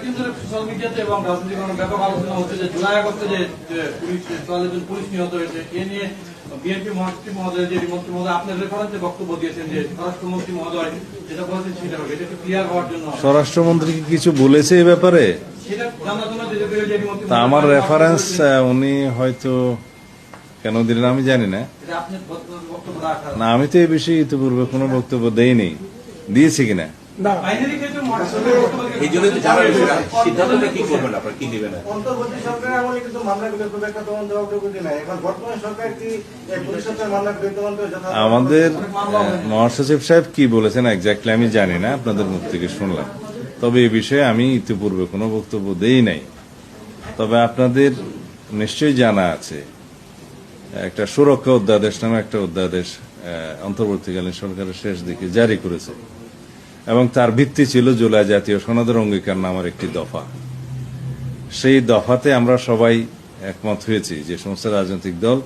কয়েকদিন ধরে সোশ্যাল মিডিয়াতে এবং রাজনৈতিক ব্যাপক আলোচনা হচ্ছে যে জুলাই আগস্টে যে পুলিশ 44 জন পুলিশ নিহত হয়েছে, এ নিয়ে বিএনপি মহাসচিব মহোদয়, যে মন্ত্রী মহোদয় আপনার রেফারেন্সে বক্তব্য দিয়েছেন যে স্বরাষ্ট্রমন্ত্রী মহোদয় যেটা বলেছেন সেটা হবে, এটা একটু ক্লিয়ার হওয়ার জন্য। স্বরাষ্ট্রমন্ত্রী কি কিছু বলেছে এই ব্যাপারে? সেটা জানার জন্য যে মন্ত্রী তা আমার রেফারেন্স উনি হয়তো কেন দিলেন আমি জানি না। এটা আপনার বক্তব্য রাখা না, আমি তো এই বিষয়ে ইতিপূর্বে কোনো বক্তব্য দেইনি। দিয়েছি কিনা? বাইনারি ক্ষেত্রে মহাসচিবের বক্তব্য এই জন্য তো জানার সিদ্ধান্তটা কি করবেন আপনারা, কি নেবেন? অন্তর্বর্তী সরকারের আমলে কিন্তু মামলাগুলো খুব একটা তদন্ত অগ্রগতি নাই। এখন বর্তমান সরকার কি এই পুলিশ হত্যার মামলাগুলো তদন্ত যথাযথ? আমাদের মহাসচিব সাহেব কি বলেছেন এক্স্যাক্টলি আমি জানি না, আপনাদের মুখ থেকে শুনলাম। তবে এই বিষয়ে আমি ইতিপূর্বে কোনো বক্তব্য দেই নাই। তবে আপনাদের নিশ্চয়ই জানা আছে একটা সুরক্ষা অধ্যাদেশ নামে একটা অধ্যাদেশ অন্তর্বর্তীকালীন সরকারের শেষ দিকে জারি করেছে, এবং তার ভিত্তি ছিল জুলাই জাতীয় সনদের অঙ্গীকার নামের একটি দফা। সেই দফাতে আমরা সবাই একমত হয়েছি, যে সমস্ত রাজনৈতিক দল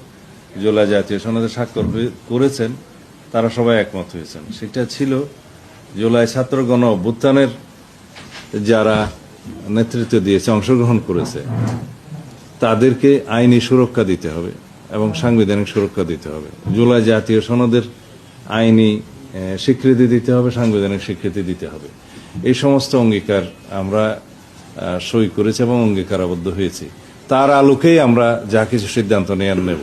জুলাই জাতীয় সনদে স্বাক্ষর করেছেন তারা সবাই একমত হয়েছেন। সেটা ছিল জুলাই ছাত্র গণ অভ্যুত্থানের যারা নেতৃত্ব দিয়েছে, অংশগ্রহণ করেছে, তাদেরকে আইনি সুরক্ষা দিতে হবে এবং সাংবিধানিক সুরক্ষা দিতে হবে। জুলাই জাতীয় সনদের আইনি স্বীকৃতি দিতে হবে, সাংবিধানিক স্বীকৃতি দিতে হবে। এই সমস্ত অঙ্গীকার আমরা সই করেছি এবং অঙ্গীকারাবদ্ধ হয়েছি। তার আলোকেই আমরা যা কিছু সিদ্ধান্ত নেওয়ার নেব।